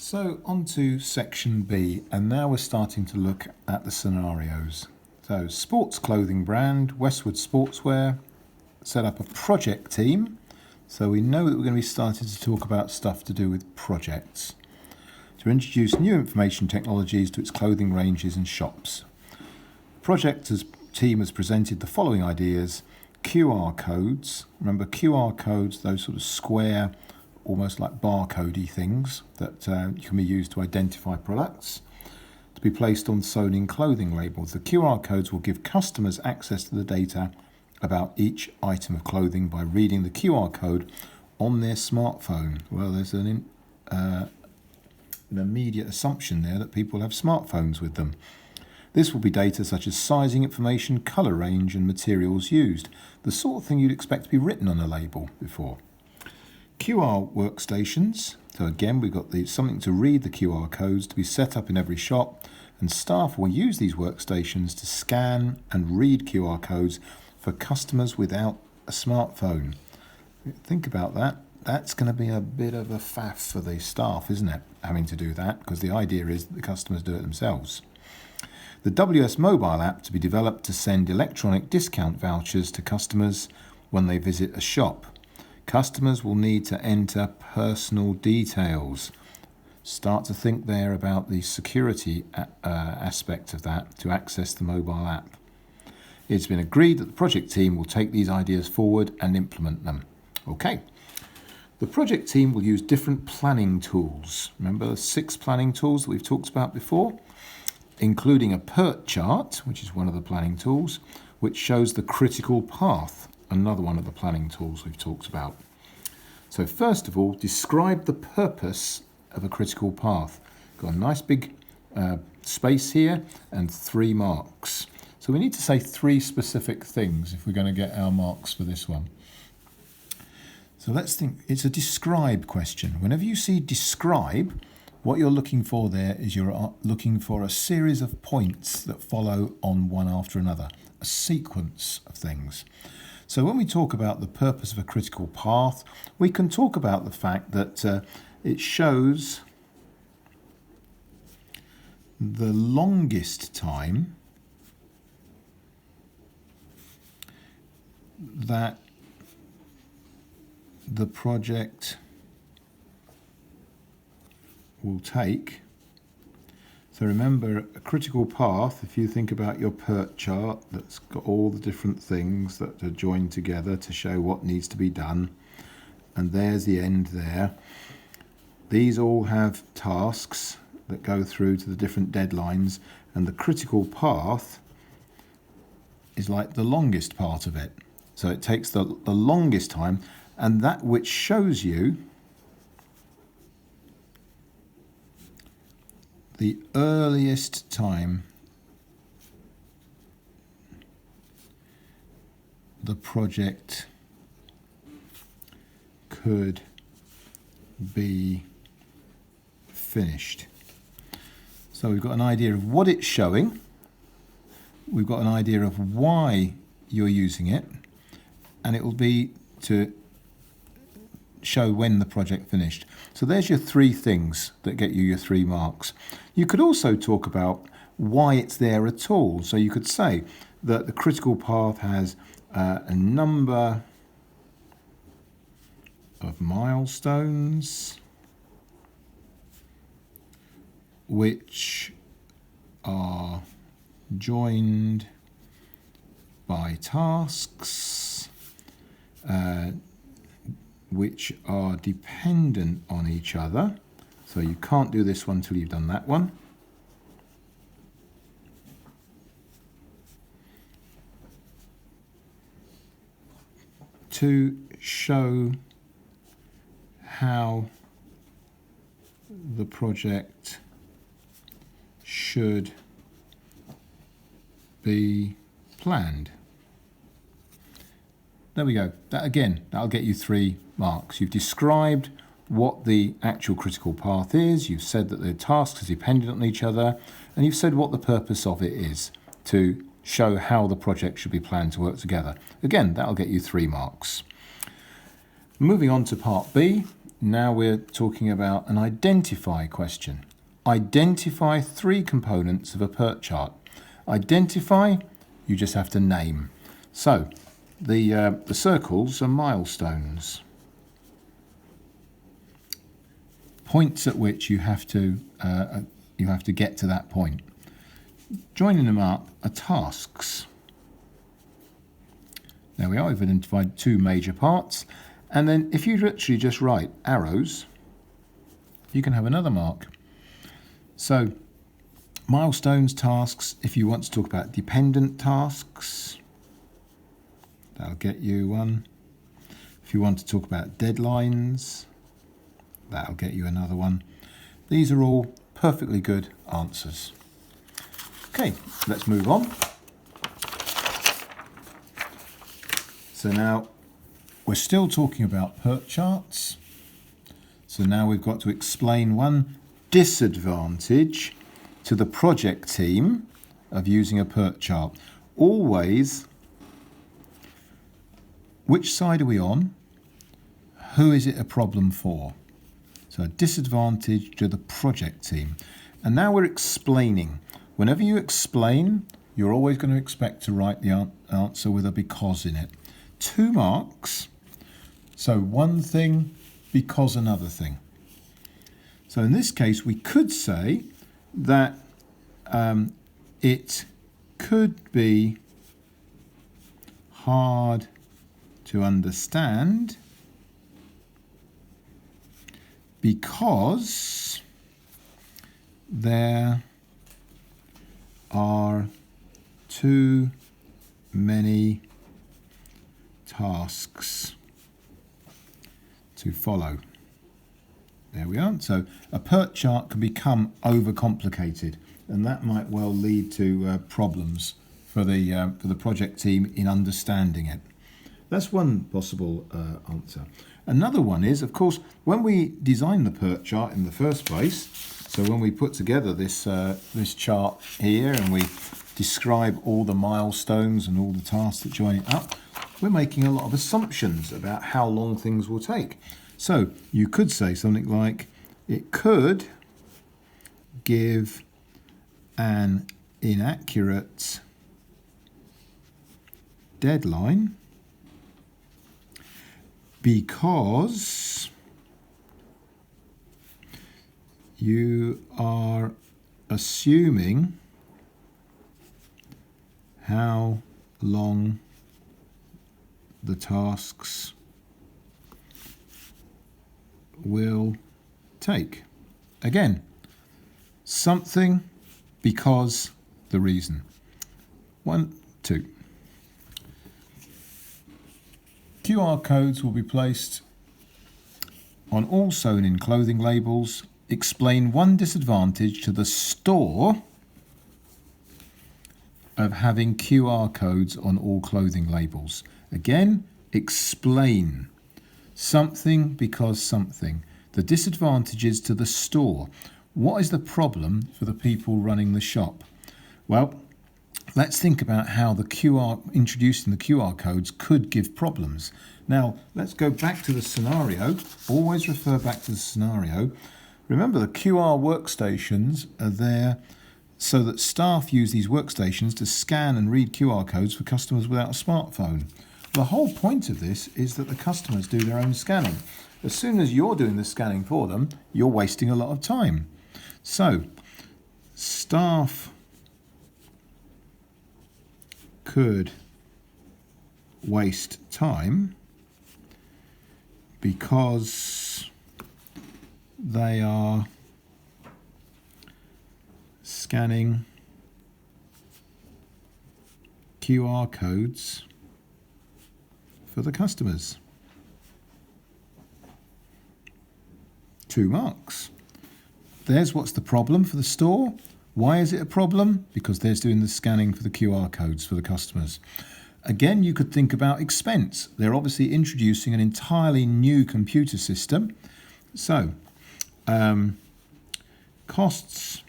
So on to section B, and now we're starting to look at the scenarios. So sports clothing brand, Westwood Sportswear, set up a project team. So we know that we're going to be starting to talk about stuff to do with projects. To introduce new information technologies to its clothing ranges and shops. Project team has presented the following ideas. QR codes. Remember QR codes, those sort of square, almost like barcode-y things that can be used to identify products, to be placed on sewn-in clothing labels. The QR codes will give customers access to the data about each item of clothing by reading the QR code on their smartphone. Well, there's an immediate assumption there that people have smartphones with them. This will be data such as sizing information, colour range and materials used, the sort of thing you'd expect to be written on a label before. QR workstations, so again we've got something to read the QR codes to be set up in every shop, and staff will use these workstations to scan and read QR codes for customers without a smartphone. Think about that. That's going to be a bit of a faff for the staff, isn't it, having to do that, because the idea is that the customers do it themselves. The WS mobile app to be developed to send electronic discount vouchers to customers when they visit a shop. Customers will need to enter personal details. Start to think there about the security aspect of that to access the mobile app. It's been agreed that the project team will take these ideas forward and implement them. Okay. The project team will use different planning tools. Remember the 6 planning tools that we've talked about before? Including a PERT chart, which is one of the planning tools, which shows the critical path, another one of the planning tools we've talked about. So first of all, describe the purpose of a critical path. Got a nice big space here and 3 marks. So we need to say 3 specific things if we're going to get our marks for this one. So let's think, it's a describe question. Whenever you see describe, what you're looking for there is you're looking for a series of points that follow on one after another, a sequence of things. So when we talk about the purpose of a critical path, we can talk about the fact that it shows the longest time that the project will take. So remember, a critical path, if you think about your PERT chart that's got all the different things that are joined together to show what needs to be done, and there's the end there. These all have tasks that go through to the different deadlines, and the critical path is like the longest part of it. So it takes the longest time, and that which shows you the earliest time the project could be finished. So we've got an idea of what it's showing, we've got an idea of why you're using it, and it will be to show when the project finished. So there's your 3 things that get you your 3 marks. You could also talk about why it's there at all. So you could say that the critical path has a number of milestones which are joined by tasks which are dependent on each other. So you can't do this one till you've done that one. To show how the project should be planned. There we go. That again, that'll get you 3 marks. You've described what the actual critical path is, you've said that the tasks are dependent on each other, and you've said what the purpose of it is, to show how the project should be planned to work together. Again, that'll get you 3 marks. Moving on to part B, now we're talking about an identify question. Identify 3 components of a PERT chart. Identify, you just have to name. So the circles are milestones, points at which you have to get to that point. Joining them up are tasks. There we are, we've identified 2 major parts. And then if you literally just write arrows, you can have another mark. So milestones, tasks, if you want to talk about dependent tasks, that'll get you one. If you want to talk about deadlines, that'll get you another one. These are all perfectly good answers. Okay, let's move on. So now we're still talking about PERT charts. So now we've got to explain one disadvantage to the project team of using a PERT chart. Always, which side are we on? Who is it a problem for? So a disadvantage to the project team. And now we're explaining. Whenever you explain, you're always going to expect to write the answer with a because in it. 2 marks. So one thing because another thing. So in this case, we could say that it could be hard to understand because there are too many tasks to follow. There we are. So a PERT chart can become overcomplicated, and that might well lead to problems for the project team in understanding it. That's one possible answer. Another one is, of course, when we design the PERT chart in the first place, so when we put together this chart here and we describe all the milestones and all the tasks that join it up, we're making a lot of assumptions about how long things will take. So you could say something like, it could give an inaccurate deadline because you are assuming how long the tasks will take. Again, something because the reason. 1, 2. QR codes will be placed on all sewn-in clothing labels. Explain one disadvantage to the store of having QR codes on all clothing labels. Again, explain something because something. The disadvantages to the store. What is the problem for the people running the shop? Well, let's think about how introducing the QR codes could give problems. Now, let's go back to the scenario. Always refer back to the scenario. Remember, the QR workstations are there so that staff use these workstations to scan and read QR codes for customers without a smartphone. The whole point of this is that the customers do their own scanning. As soon as you're doing the scanning for them, you're wasting a lot of time. So, staff could waste time because they are scanning QR codes for the customers. 2 marks. There's what's the problem for the store. Why is it a problem? Because they're doing the scanning for the QR codes for the customers. Again, you could think about expense. They're obviously introducing an entirely new computer system. So, costs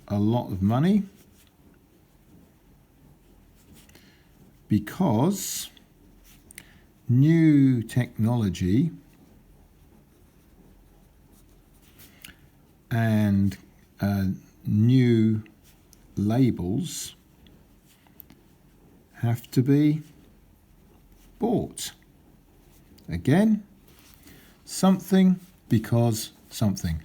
a lot of money because new technology and new labels have to be bought. Again, something because something.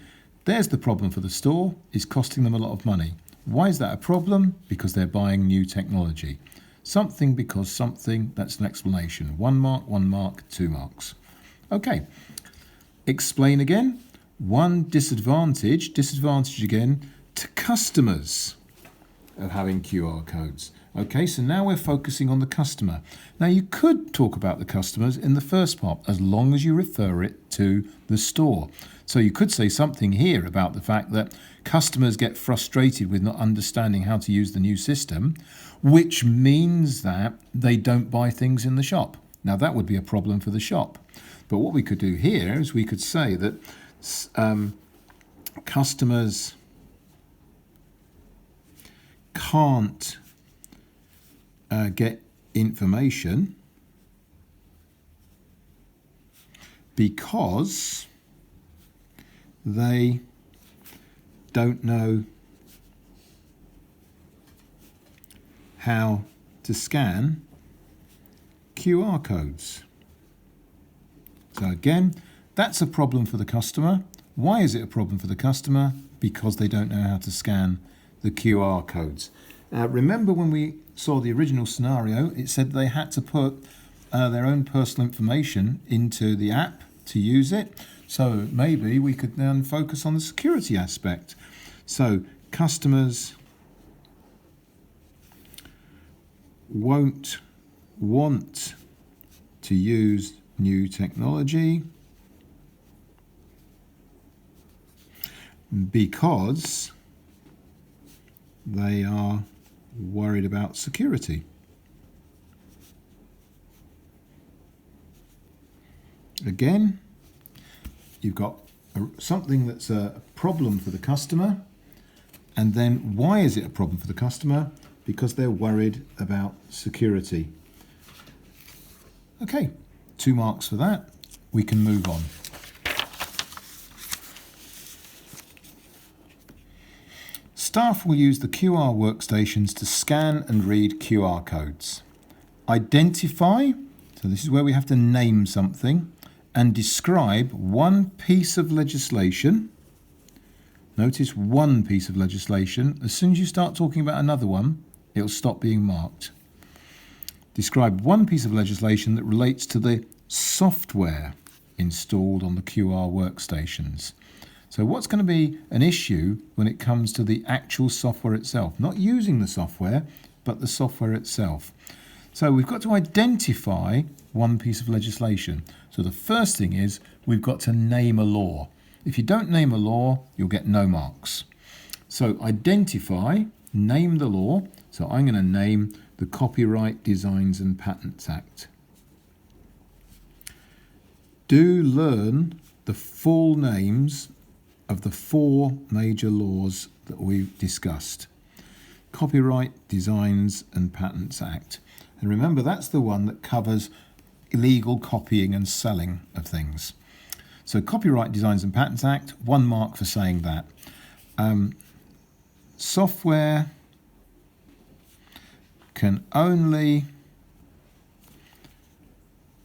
There's the problem for the store, it's costing them a lot of money. Why is that a problem? Because they're buying new technology. Something because something, that's an explanation. 1 mark, 2 marks. Okay, explain again. One disadvantage again, to customers of having QR codes. Okay, so now we're focusing on the customer. Now you could talk about the customers in the first part as long as you refer it to the store. So you could say something here about the fact that customers get frustrated with not understanding how to use the new system, which means that they don't buy things in the shop. Now that would be a problem for the shop. But what we could do here is we could say that customers can't get information because they don't know how to scan QR codes. So again, that's a problem for the customer. Why is it a problem for the customer? Because they don't know how to scan the QR codes. Remember when we saw the original scenario, it said they had to put their own personal information into the app to use it. So maybe we could then focus on the security aspect. So customers won't want to use new technology because they are worried about security. Again, you've got something that's a problem for the customer, and then why is it a problem for the customer? Because they're worried about security. Okay, 2 marks for that. We can move on. Staff will use the QR workstations to scan and read QR codes. Identify, so this is where we have to name something, and describe one piece of legislation. Notice one piece of legislation. As soon as you start talking about another one, it'll stop being marked. Describe one piece of legislation that relates to the software installed on the QR workstations. So what's going to be an issue when it comes to the actual software itself? Not using the software, but the software itself. So we've got to identify one piece of legislation. So the first thing is we've got to name a law. If you don't name a law, you'll get no marks. So identify, name the law. So I'm going to name the Copyright Designs and Patents Act. Do learn the full names of the 4 major laws that we've discussed. Copyright Designs and Patents Act. And remember, that's the one that covers illegal copying and selling of things. So Copyright Designs and Patents Act, 1 mark for saying that. Software can only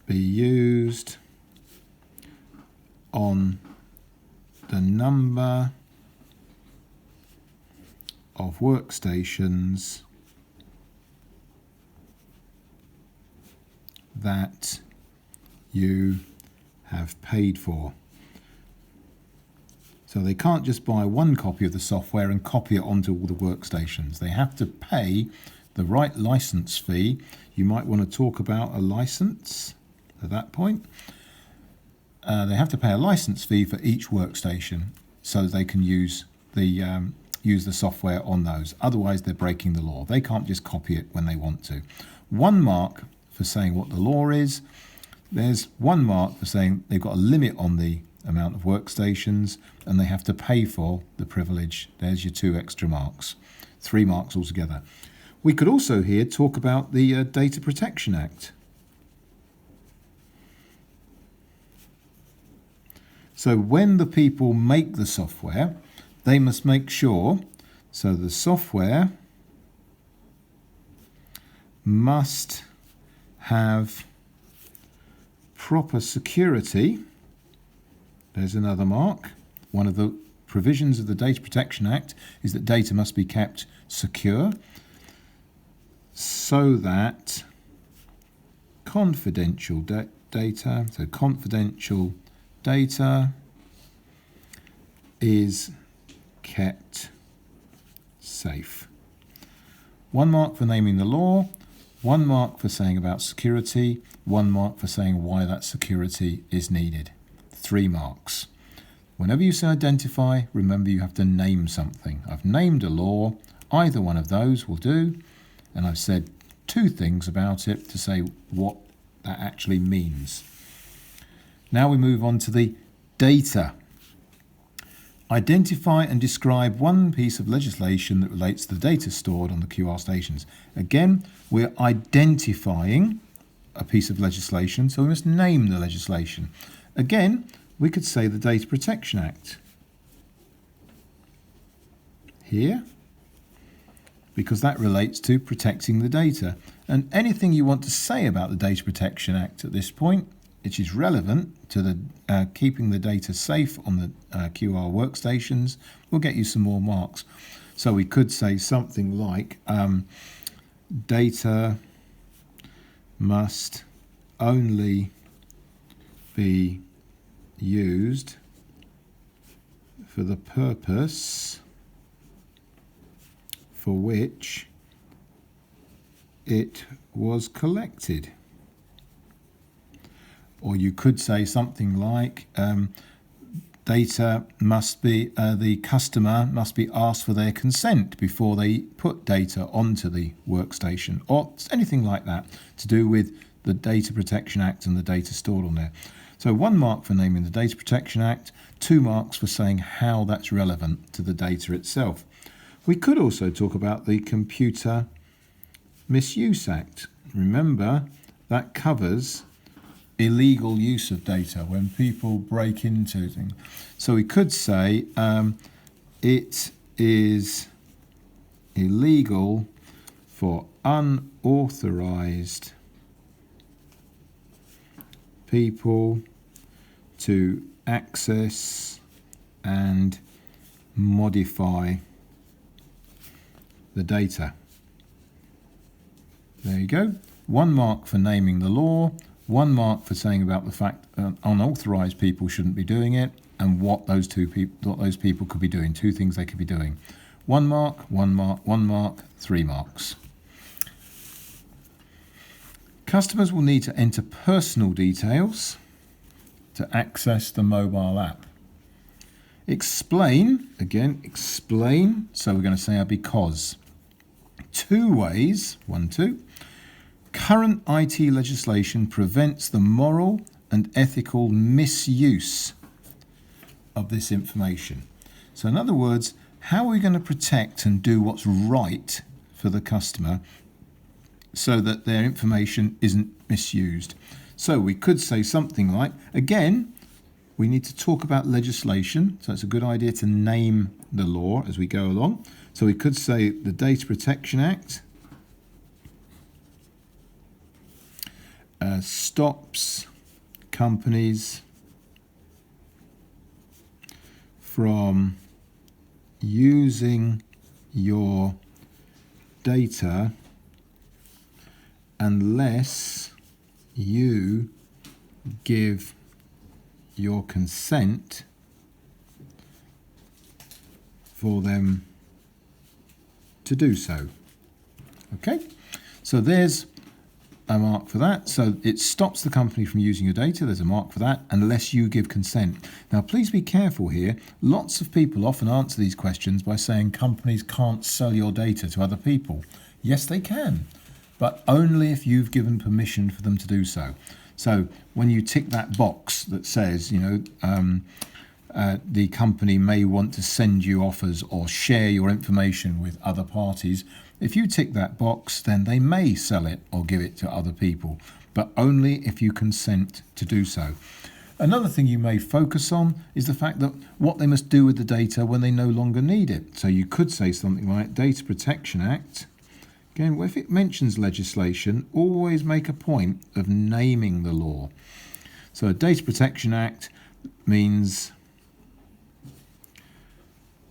be used on the number of workstations that you have paid for. So they can't just buy 1 copy of the software and copy it onto all the workstations. They have to pay the right license fee. You might want to talk about a license at that point. They have to pay a license fee for each workstation so they can use the software on those. Otherwise, they're breaking the law. They can't just copy it when they want to. 1 mark for saying what the law is. There's 1 mark for saying they've got a limit on the amount of workstations and they have to pay for the privilege. There's your 2 extra marks. 3 marks altogether. We could also here talk about the Data Protection Act. So when the people make the software, they must make sure, so the software must have proper security. There's another mark. One of the provisions of the Data Protection Act is that data must be kept secure so that confidential data is kept safe. 1 mark for naming the law, 1 mark for saying about security, 1 mark for saying why that security is needed. 3 marks. Whenever you say identify, remember you have to name something. I've named a law, either one of those will do, and I've said 2 things about it to say what that actually means. Now we move on to the data. Identify and describe one piece of legislation that relates to the data stored on the QR stations. Again, we're identifying a piece of legislation, so we must name the legislation. Again, we could say the Data Protection Act here, because that relates to protecting the data. And anything you want to say about the Data Protection Act at this point, which is relevant to the keeping the data safe on the QR workstations, will get you some more marks. So we could say something like data must only be used for the purpose for which it was collected. Or you could say something like data must be, the customer must be asked for their consent before they put data onto the workstation, or anything like that to do with the Data Protection Act and the data stored on there. So 1 mark for naming the Data Protection Act, 2 marks for saying how that's relevant to the data itself. We could also talk about the Computer Misuse Act. Remember, that covers illegal use of data when people break into things. So we could say it is illegal for unauthorized people to access and modify the data. There you go. 1 mark for naming the law, 1 mark for saying about the fact that unauthorized people shouldn't be doing it, and what those people could be doing. 2 things they could be doing. 1 mark, 1 mark, 1 mark, 3 marks. Customers will need to enter personal details to access the mobile app. Explain, again, explain. So we're going to say a because. 2 ways, 1, 2. Current IT legislation prevents the moral and ethical misuse of this information. So in other words, how are we going to protect and do what's right for the customer so that their information isn't misused? So we could say something like, again, we need to talk about legislation, so it's a good idea to name the law as we go along. So we could say the Data Protection Act stops companies from using your data unless you give your consent for them to do so. Okay, so there's a mark for that. So it stops the company from using your data. There's a mark for that, unless you give consent. Now, please be careful here. Lots of people often answer these questions by saying companies can't sell your data to other people. Yes, they can, but only if you've given permission for them to do so. So when you tick that box that says, the company may want to send you offers or share your information with other parties, if you tick that box, then they may sell it or give it to other people, but only if you consent to do so. Another thing you may focus on is the fact that what they must do with the data when they no longer need it. So you could say something like Data Protection Act. Again, if it mentions legislation, always make a point of naming the law. So a Data Protection Act means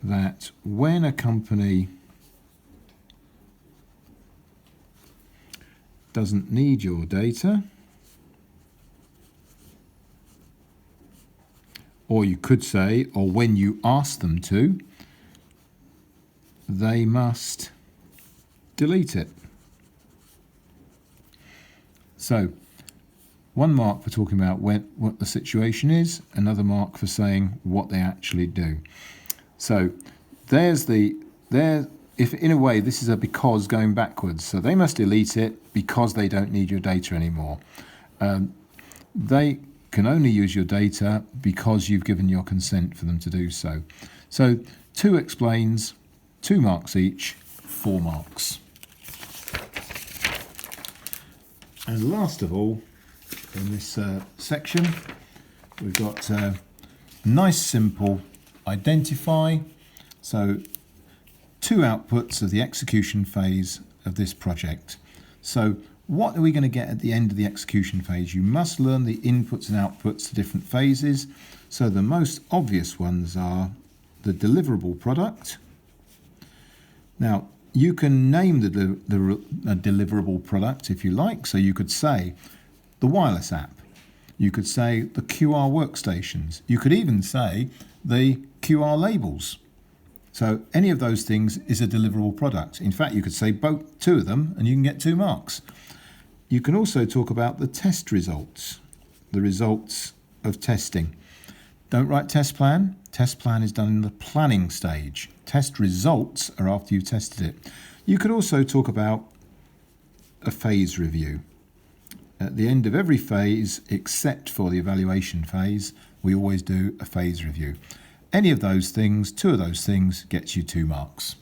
that when a company doesn't need your data, or you could say, or when you ask them to, they must delete it. So, one mark for talking about what the situation is, another mark for saying what they actually do. So, if in a way this is a because going backwards. So they must delete it because they don't need your data anymore. They can only use your data because you've given your consent for them to do so. So 2 explains, 2 marks each, 4 marks. And last of all, in this section, we've got nice simple identify. So 2 outputs of the execution phase of this project. So what are we going to get at the end of the execution phase? You must learn the inputs and outputs to different phases. So the most obvious ones are the deliverable product. Now, you can name the deliverable product if you like. So you could say the wireless app. You could say the QR workstations. You could even say the QR labels. So any of those things is a deliverable product. In fact, you could say both 2 of them and you can get 2 marks. You can also talk about the test results, the results of testing. Don't write test plan. Test plan is done in the planning stage. Test results are after you've tested it. You could also talk about a phase review. At the end of every phase, except for the evaluation phase, we always do a phase review. Any of those things, 2 of those things, gets you 2 marks.